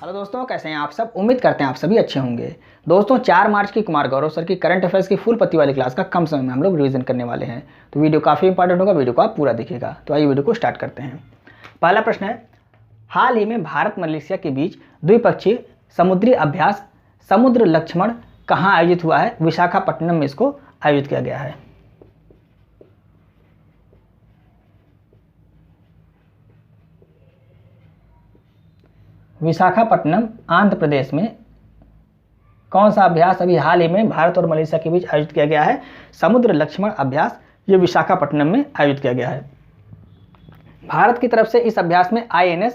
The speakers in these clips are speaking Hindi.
हेलो दोस्तों, कैसे हैं आप सब। उम्मीद करते हैं आप सभी अच्छे होंगे। दोस्तों 4 मार्च की कुमार गौरव सर की करंट अफेयर्स की फुल पत्ती वाली क्लास का कम समय में हम लोग रिवीजन करने वाले हैं। तो वीडियो काफ़ी इंपॉर्टेंट होगा, वीडियो को आप पूरा देखिएगा। तो आइए वीडियो को स्टार्ट करते हैं। पहला प्रश्न है, हाल ही में भारत मलेशिया के बीच द्विपक्षीय समुद्री अभ्यास समुद्र लक्ष्मण कहाँ आयोजित हुआ है। विशाखापट्टनम में इसको आयोजित किया गया है। विशाखापट्टनम आंध्र प्रदेश में कौन सा अभ्यास अभी हाल ही में भारत और मलेशिया के बीच आयोजित किया गया है। समुद्र लक्ष्मण अभ्यास, ये विशाखापट्टनम में आयोजित किया गया है। भारत की तरफ से इस अभ्यास में INS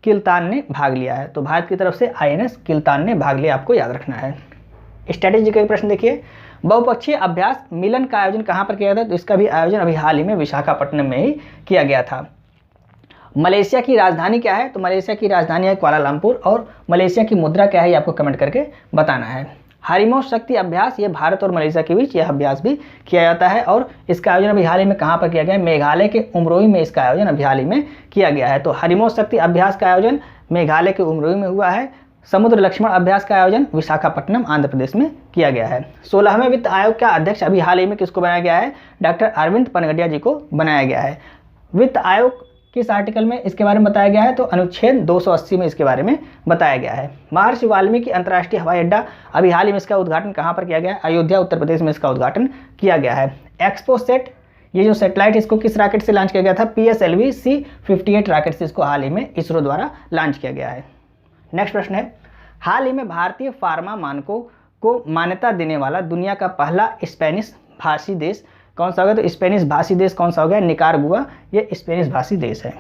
किल्तान ने भाग लिया है। तो भारत की तरफ से INS किल्तान ने भाग लिया, आपको याद रखना है। स्ट्रेटेजी का प्रश्न देखिए, बहुपक्षीय अभ्यास मिलन का आयोजन कहाँ पर किया था। तो इसका भी आयोजन अभी हाल ही में विशाखापट्टनम में ही किया गया था। मलेशिया की राजधानी क्या है। तो मलेशिया की राजधानी है कुआलालंपुर। और मलेशिया की मुद्रा क्या है, ये आपको कमेंट करके बताना है। हरिमोश शक्ति अभ्यास, ये भारत और मलेशिया के बीच यह अभ्यास भी किया जाता है। और इसका आयोजन अभी हाल ही में कहाँ पर किया गया है। मेघालय के उमरोई में इसका आयोजन अभी हाल ही में किया गया है। तो हरिमोश शक्ति अभ्यास का आयोजन मेघालय के उमरोई में हुआ है। समुद्र लक्ष्मण अभ्यास का आयोजन विशाखापट्टनम आंध्र प्रदेश में किया गया है। 16वें वित्त आयोग का अध्यक्ष अभी हाल ही में किसको बनाया गया है। डॉक्टर अरविंद पनगडिया जी को बनाया गया है। वित्त आयोग किस आर्टिकल में इसके बारे में बताया गया है। तो अनुच्छेद 280 में इसके बारे में बताया गया है। महर्षि वाल्मीकि अंतर्राष्ट्रीय हवाई अड्डा, अभी हाल ही में इसका उद्घाटन कहाँ पर किया गया है। अयोध्या उत्तर प्रदेश में इसका उद्घाटन किया गया है। एक्सपोसेट, ये जो सैटेलाइट, इसको किस रॉकेट से लॉन्च किया गया था। PSLV C-58 रॉकेट से इसको हाल ही में इसरो द्वारा लॉन्च किया गया है। नेक्स्ट प्रश्न है, हाल ही में भारतीय फार्मा मानकों को मान्यता देने वाला दुनिया का पहला स्पेनिश भाषी देश कौन सा होगा। तो स्पेनिश भाषी देश कौन सा हो गया। निकारागुआ, ये स्पेनिश भाषी देश है।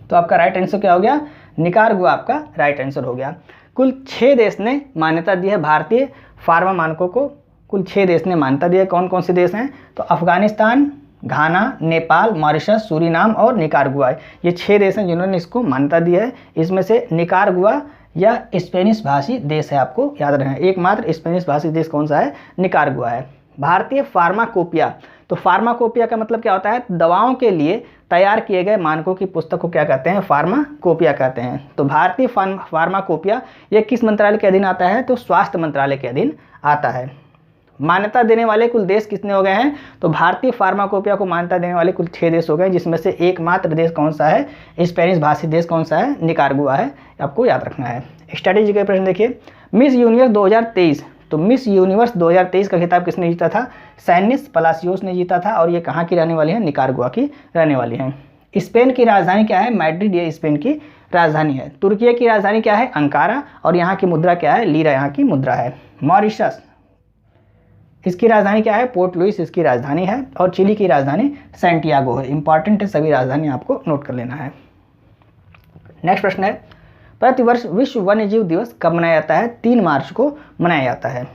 तो आपका राइट आंसर क्या हो गया। निकारागुआ आपका राइट आंसर हो गया। कुल 6 देश ने मान्यता दी है भारतीय फार्मा मानकों को। कुल 6 देश ने मान्यता दी है। कौन कौन से देश हैं। तो अफगानिस्तान, घाना, नेपाल, मॉरिशस, सूरीनाम और निकारागुआ, ये 6 देश हैं जिन्होंने इसको मान्यता दी है। इसमें से निकारागुआ या स्पेनिश भाषी देश है, आपको याद रखना है। एकमात्र स्पेनिश भाषी देश कौन सा है। निकारागुआ है। भारतीय फार्माकोपिया, तो फार्माकोपिया का मतलब क्या होता है। दवाओं के लिए तैयार किए गए मानकों की पुस्तक को क्या कहते हैं। फार्माकोपिया कहते हैं। तो भारतीय फार्माकोपिया ये किस मंत्रालय के अधीन आता है। तो स्वास्थ्य मंत्रालय के अधीन आता है। मान्यता देने वाले कुल देश कितने हो गए हैं। तो भारतीय फार्माकोपिया को मान्यता देने वाले कुल 6 देश हो गए, जिसमें से एकमात्र देश कौन सा है। स्पेनिश भाषी देश कौन सा है। निकारागुआ है, आपको याद रखना है। स्ट्रेटेजी का प्रश्न देखिए, मिस यूनिवर्स 2023, तो मिस यूनिवर्स 2023 का खिताब किसने जीता था। सैनिस पलासियोस ने जीता था। और ये कहाँ की रहने वाली है। निकारागुआ की रहने वाली है। स्पेन की राजधानी क्या है। मैड्रिड, ये स्पेन की राजधानी है। तुर्की की राजधानी क्या है। अंकारा। और यहाँ की मुद्रा क्या है। लीरा यहाँ की मुद्रा है। मॉरिशस, इसकी राजधानी क्या है। पोर्ट लुइस इसकी राजधानी है। और चिली की राजधानी सैंटियागो है। इंपॉर्टेंट है, सभी राजधानी आपको नोट कर लेना है। नेक्स्ट प्रश्न है, प्रतिवर्ष विश्व वन्यजीव दिवस कब मनाया जाता है। 3 मार्च को मनाया जाता है।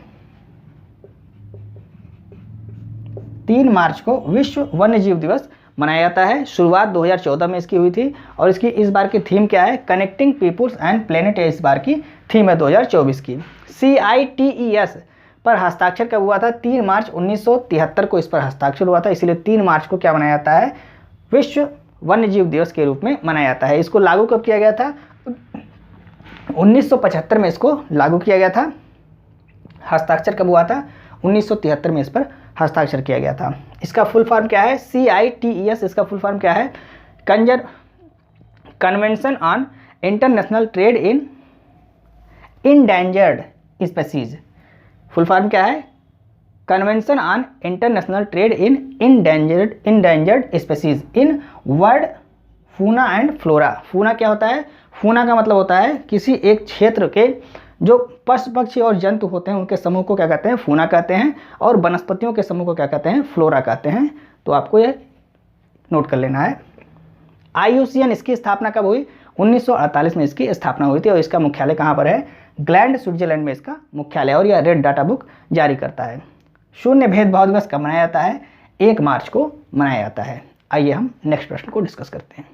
3 मार्च को विश्व वन्यजीव दिवस मनाया जाता है। शुरुआत 2014 में इसकी हुई थी। और इसकी इस बार की थीम क्या है। कनेक्टिंग पीपुल्स एंड प्लेनेट, इस बार की थीम है 2024 की। CITES पर हस्ताक्षर कब हुआ था। 3 मार्च 1973 को इस पर हस्ताक्षर हुआ था। इसलिए 3 मार्च को क्या मनाया जाता है। विश्व वन्यजीव दिवस के रूप में मनाया जाता है। इसको लागू कब किया गया था। 1975 में इसको लागू किया गया था। हस्ताक्षर कब हुआ था। 1973 में इस पर हस्ताक्षर किया गया था। इसका फुल फॉर्म क्या है। CITES, इसका फुल फॉर्म क्या है। Convention on international trade in endangered species. Full form क्या है। Convention on international trade in endangered species in world fauna and flora. Fauna क्या होता है। फूना का मतलब होता है किसी एक क्षेत्र के जो पशु पक्षी और जंतु होते हैं उनके समूह को क्या कहते हैं। फूना कहते हैं। और वनस्पतियों के समूह को क्या कहते हैं। फ्लोरा कहते हैं। तो आपको ये नोट कर लेना है। IUCN, इसकी स्थापना कब हुई। 1948 में इसकी स्थापना हुई थी। और इसका मुख्यालय कहाँ पर है। ग्लैंड, स्विट्जरलैंड में इसका मुख्यालय। और यह रेड डाटा बुक जारी करता है। शून्य भेदभाव दिवस कब मनाया जाता है। 1 मार्च को मनाया जाता है। आइए हम नेक्स्ट प्रश्न को डिस्कस करते हैं।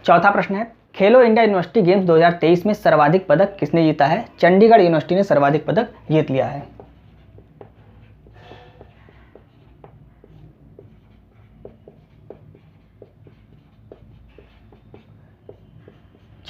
चौथा प्रश्न है, खेलो इंडिया यूनिवर्सिटी गेम्स 2023 में सर्वाधिक पदक किसने जीता है। चंडीगढ़ यूनिवर्सिटी ने सर्वाधिक पदक जीत लिया है।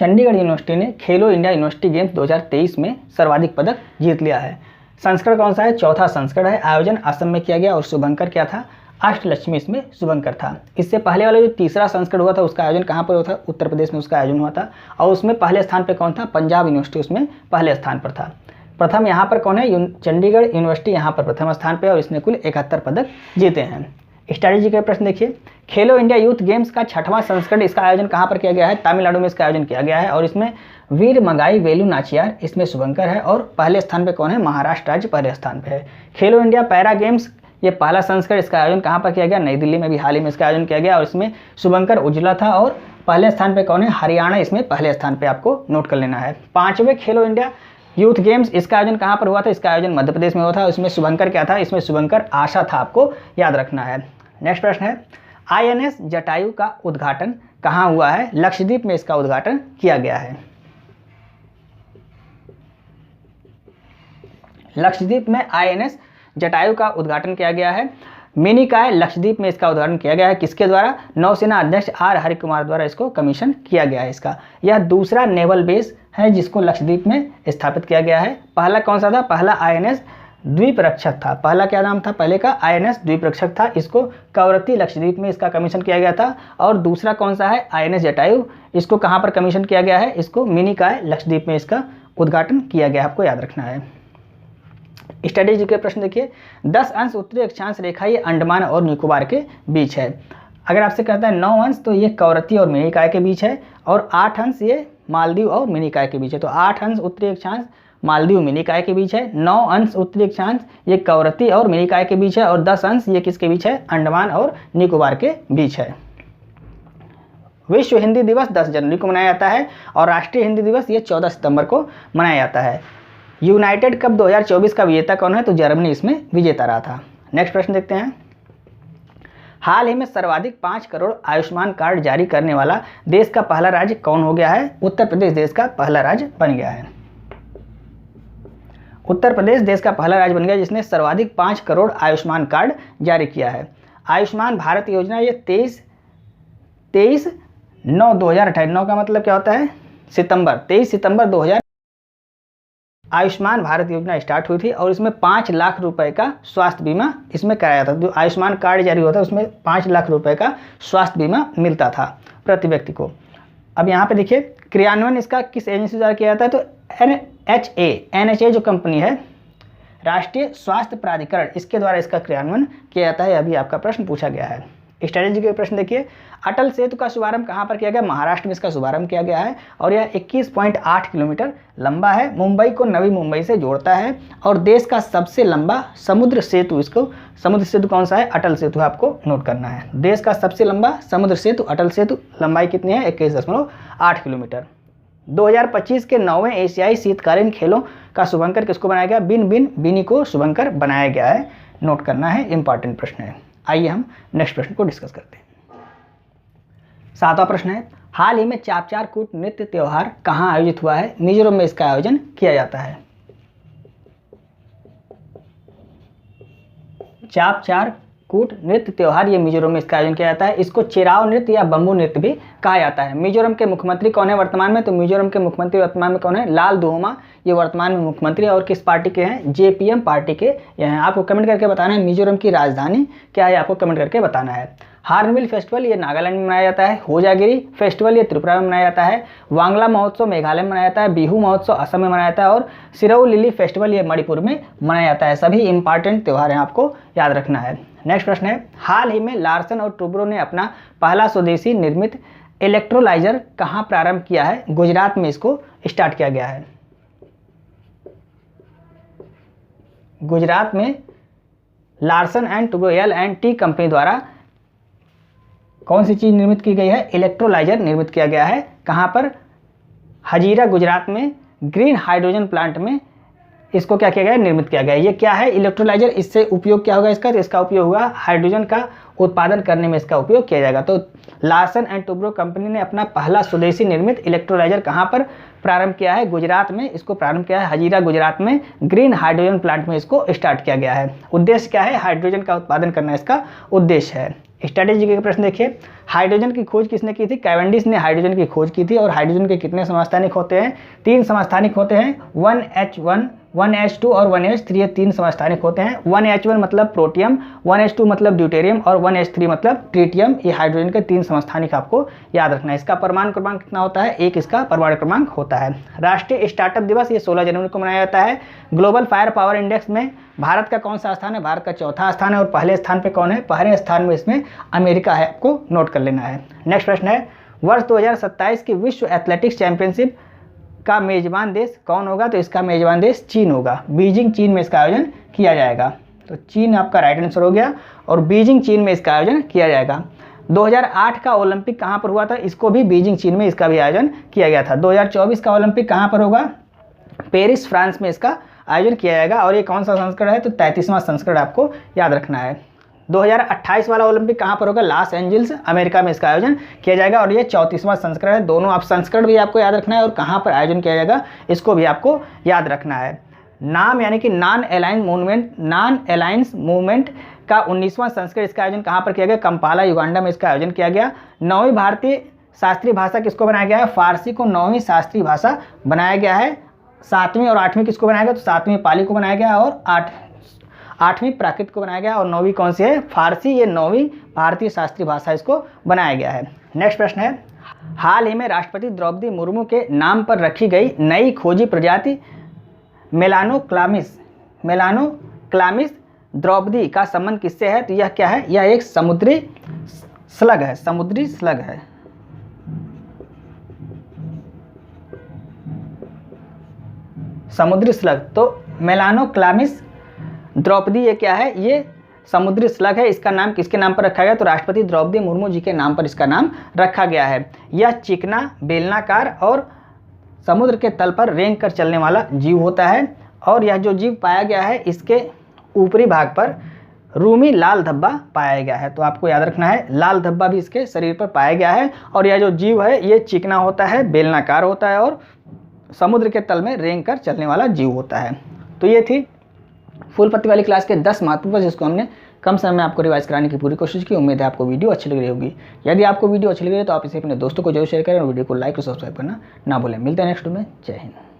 चंडीगढ़ यूनिवर्सिटी ने खेलो इंडिया यूनिवर्सिटी गेम्स 2023 में सर्वाधिक पदक जीत लिया है? संस्करण कौन सा है? चौथा संस्करण है। आयोजन असम में किया गया और शुभंकर क्या था? अष्टलक्ष्मी इसमें शुभंकर था। इससे पहले वाला जो तीसरा संस्करण हुआ था उसका आयोजन कहाँ पर हुआ था? उत्तर प्रदेश में उसका आयोजन हुआ था और उसमें पहले स्थान पर कौन था? पंजाब यूनिवर्सिटी उसमें पहले स्थान पर था। प्रथम यहाँ पर कौन है? चंडीगढ़ यूनिवर्सिटी यहाँ पर प्रथम स्थान पर और इसने कुल 71 पदक जीते हैं। स्ट्रैटेजी का प्रश्न देखिए, खेलो इंडिया यूथ गेम्स का 6वां संस्करण इसका आयोजन कहाँ पर किया गया है? तमिलनाडु में इसका आयोजन किया गया है और इसमें वीर मंगाई वेलु नाचियार इसमें शुभंकर है और पहले स्थान पे कौन है? महाराष्ट्र राज्य पहले स्थान पे है। खेलो इंडिया पैरा गेम्स ये पहला संस्करण इसका आयोजन कहाँ पर किया गया? नई दिल्ली में भी हाल ही में इसका आयोजन किया गया और इसमें शुभंकर उज्ज्वला था और पहले स्थान पर कौन है? हरियाणा इसमें पहले स्थान पर आपको नोट कर लेना है। 5वें खेलो इंडिया यूथ गेम्स इसका आयोजन कहाँ पर हुआ था? इसका आयोजन मध्य प्रदेश में हुआ था। इसमें शुभंकर क्या था? इसमें शुभंकर आशा था, आपको याद रखना है। नेक्स्ट प्रश्न है, INS जटायु का उद्घाटन कहाँ हुआ है? लक्षद्वीप में इसका उद्घाटन किया गया है। लक्षद्वीप में INS जटायु का उद्घाटन किया गया है। मिनिकॉय लक्षद्वीप में इसका उद्घाटन किया गया है। किसके द्वारा? नौसेना अध्यक्ष R हरिकुमार द्वारा इसको कमीशन किया गया है। इसका यह दूसरा नेवल बेस है जिसको लक्षद्वीप में स्थापित किया गया है। पहला कौन सा था? पहला INS द्वीप रक्षक था। पहला क्या नाम था पहले का? INS द्वीप रक्षक था। इसको कवरत्ती लक्षद्वीप में इसका कमीशन किया गया था। और दूसरा कौन सा है? INS जटायु, इसको कहाँ पर कमीशन किया गया है? इसको मिनिकॉय लक्षद्वीप में इसका उद्घाटन किया गया, आपको याद रखना है। स्ट्रैटेजी के प्रश्न देखिए, 10 अंश उत्तरी अक्षांश रेखा ये अंडमान और निकोबार के बीच है। अगर आपसे कहता है 9 अंश तो ये कवरत्ती और मिनिकॉय के बीच है और 8 अंश ये मालदीव और मिनिकॉय के बीच है। तो 8 अंश उत्तरी अक्षांश मालदीव मिनिकॉय के बीच है, 9 अंश उत्तरी अक्षांश ये कवरत्ती और मिनिकॉय के बीच है और 10 अंश ये किसके बीच है? अंडमान और निकोबार के बीच है। विश्व हिंदी दिवस 10 जनवरी को मनाया जाता है और राष्ट्रीय हिंदी दिवस ये 14 सितंबर को मनाया जाता है। यूनाइटेड कप 2024 का विजेता कौन है? तो जर्मनी इसमें विजेता रहा था। नेक्स्ट प्रश्न देखते हैं, हाल ही में सर्वाधिक 5 करोड़ आयुष्मान कार्ड जारी करने वाला देश का पहला राज्य कौन हो गया है? उत्तर प्रदेश देश का पहला राज्य बन गया है। उत्तर प्रदेश देश का पहला राज्य बन गया जिसने सर्वाधिक 5 करोड़ आयुष्मान कार्ड जारी किया है। आयुष्मान भारत योजना ये 23/9/2028 का मतलब क्या होता है? सितंबर 23 सितंबर 2000 आयुष्मान भारत योजना स्टार्ट हुई थी और इसमें 5 लाख रुपए का स्वास्थ्य बीमा इसमें कराया था। जो आयुष्मान कार्ड जारी हुआ था उसमें 5 लाख रुपए का स्वास्थ्य बीमा मिलता था प्रति व्यक्ति को। अब यहाँ पे देखिए क्रियान्वयन इसका किस एजेंसी द्वारा किया जाता है? तो NHA जो कंपनी है राष्ट्रीय स्वास्थ्य प्राधिकरण, इसके द्वारा इसका क्रियान्वयन किया जाता है। अभी आपका प्रश्न पूछा गया है। स्ट्रैटेजी के प्रश्न देखिए, अटल सेतु का शुभारंभ कहाँ पर किया गया? महाराष्ट्र में इसका शुभारंभ किया गया है और यह 21.8 किलोमीटर लंबा है। मुंबई को नवी मुंबई से जोड़ता है और देश का सबसे लंबा समुद्र सेतु, इसको समुद्र सेतु कौन सा है? अटल सेतु आपको नोट करना है। देश का सबसे लंबा समुद्र सेतु अटल सेतु, लंबाई कितनी है? 21.8 किलोमीटर। 2025 के 9वें एशियाई शीतकालीन खेलों का शुभंकर किसको बनाया गया? बिनी को शुभंकर बनाया गया है, नोट करना है, इंपॉर्टेंट प्रश्न है। आइए हम नेक्स्ट प्रश्न को डिस्कस करते हैं। 7वां प्रश्न है, हाल ही में चापचार कूट नृत्य त्योहार कहाँ आयोजित हुआ है? मिजोरम में इसका आयोजन किया जाता है। चापचार कूट नृत्य त्योहार ये मिजोरम में इसका आयोजन किया जाता है। इसको चिराव नृत्य या बम्बू नृत्य भी कहा जाता है। मिजोरम के मुख्यमंत्री कौन है वर्तमान में? तो मिजोरम के मुख्यमंत्री वर्तमान में कौन है? लाल दुहोमा, ये वर्तमान में मुख्यमंत्री और किस पार्टी के हैं? JPM पार्टी के ये हैं। आपको कमेंट करके बताना है मिजोरम की राजधानी क्या है, आपको कमेंट करके बताना है। हार्नबिल फेस्टिवल ये नागालैंड में मनाया जाता है। होजागिरी फेस्टिवल ये त्रिपुरा में मनाया जाता है। वांगला महोत्सव मेघालय में मनाया जाता है। बिहू महोत्सव असम में मनाया जाता है और सिरऊ लिली फेस्टिवल ये मणिपुर में मनाया जाता है। सभी इंपॉर्टेंट त्यौहार हैं, आपको याद रखना है। नेक्स्ट प्रश्न है, हाल ही में लार्सन और टुब्रो ने अपना पहला स्वदेशी निर्मित इलेक्ट्रोलाइजर कहाँ प्रारंभ किया है? गुजरात में इसको स्टार्ट किया गया है। गुजरात में Larsen and Toubro L&T company द्वारा कौन सी चीज निर्मित की गई है? इलेक्ट्रोलाइजर निर्मित किया गया है। कहाँ पर? हजीरा गुजरात में ग्रीन हाइड्रोजन प्लांट में इसको क्या किया गया है? निर्मित किया गया है। ये क्या है? इलेक्ट्रोलाइजर। इससे उपयोग क्या होगा इसका? तो इसका उपयोग होगा हाइड्रोजन का उत्पादन करने में इसका उपयोग किया जाएगा। तो लार्सन एंड टुब्रो कंपनी ने अपना पहला स्वदेशी निर्मित इलेक्ट्रोलाइजर कहाँ पर प्रारंभ किया है? गुजरात में इसको प्रारंभ किया है। हजीरा गुजरात में ग्रीन हाइड्रोजन प्लांट में इसको स्टार्ट किया गया है। उद्देश्य क्या है? हाइड्रोजन का उत्पादन करना इसका उद्देश्य है। स्ट्रैटेजी के प्रश्न देखिए, हाइड्रोजन की खोज किसने की थी? कैवेंडिश ने हाइड्रोजन की खोज की थी। और हाइड्रोजन के कितने समस्थानिक होते हैं? 3 समस्थानिक होते हैं, 1H1, 1H2 और 1H3, ये 3 समस्थानिक होते हैं। 1H1 मतलब प्रोटियम, 1H2 मतलब ड्यूटेरियम और 1H3 मतलब ट्रिटियम। ये हाइड्रोजन के 3 समस्थानिक आपको याद रखना है। इसका परमाणु क्रमांक कितना होता है? 1 इसका परमाणु क्रमांक होता है। राष्ट्रीय स्टार्टअप दिवस ये 16 जनवरी को मनाया जाता है। ग्लोबल फायर पावर इंडेक्स में भारत का कौन सा स्थान है? भारत का चौथा स्थान है। और पहले स्थान पे कौन है? पहले स्थान में इसमें अमेरिका है, आपको नोट कर लेना है। नेक्स्ट प्रश्न है, वर्ष 2027 की विश्व एथलेटिक्स चैंपियनशिप का मेजबान देश कौन होगा? तो इसका मेजबान देश चीन होगा। बीजिंग चीन में इसका आयोजन किया जाएगा। तो चीन आपका राइट आंसर हो गया और बीजिंग चीन में इसका आयोजन किया जाएगा। 2008 का ओलंपिक कहाँ पर हुआ था? इसको भी बीजिंग चीन में इसका भी आयोजन किया गया था। 2024 का ओलंपिक कहाँ पर होगा? पेरिस फ्रांस में इसका आयोजन किया जाएगा। और ये कौन सा संस्करण है? तो 33वां संस्करण आपको याद रखना है। 2028 वाला ओलंपिक कहाँ पर होगा? लॉस एंजल्स अमेरिका में इसका आयोजन किया जाएगा। और ये 34वां संस्करण है। दोनों आप संस्करण भी आपको याद रखना है और कहाँ पर आयोजन किया जाएगा इसको भी आपको याद रखना है। नाम यानी कि नॉन अलायंस मूवमेंट का 19वां संस्करण इसका आयोजन कहाँ पर किया गया? कंपाला युगांडा में इसका आयोजन किया गया। 9वीं भारतीय शास्त्रीय भाषा किसको बनाया गया है? फारसी को 9वीं शास्त्रीय भाषा बनाया गया है। 7वीं और 8वीं किसको बनाया गया? तो 7वीं पाली को बनाया गया और 8वीं प्राकृत को बनाया गया। और 9वीं कौन सी है? फारसी। ये 9वीं भारतीय शास्त्रीय भाषा इसको बनाया गया है। नेक्स्ट प्रश्न है, हाल ही में राष्ट्रपति द्रौपदी मुर्मू के नाम पर रखी गई नई खोजी प्रजाति मेलानोक्लामिस द्रौपदी का संबंध किससे है? तो यह क्या है? यह एक समुद्री स्लग है। समुद्री स्लग है। समुद्री स्लग। तो मेलानोक्लामिस द्रौपदी ये क्या है? ये समुद्री स्लग है। इसका नाम किसके नाम पर रखा गया? तो राष्ट्रपति द्रौपदी मुर्मू जी के नाम पर इसका नाम रखा गया है। यह चिकना, बेलनाकार और समुद्र के तल पर रेंग कर चलने वाला जीव होता है। और यह जो जीव पाया गया है इसके ऊपरी भाग पर रूमी लाल धब्बा पाया गया है। तो आपको याद रखना है, लाल धब्बा भी इसके शरीर पर पाया गया है। और यह जो जीव है ये चिकना होता है, बेलनाकार होता है और समुद्र के तल में रेंग कर चलने वाला जीव होता है। तो ये थी फुल पत्ती वाली क्लास के 10 महत्वपूर्ण, जिसको हमने कम समय में आपको रिवाइज कराने की पूरी कोशिश की। उम्मीद है आपको वीडियो अच्छी लग रही होगी। यदि आपको वीडियो अच्छी लग रही है तो आप इसे अपने दोस्तों को जरूर शेयर करें और वीडियो को लाइक और सब्सक्राइब करना ना भूलें। मिलते हैं नेक्स्ट में। जय हिंद।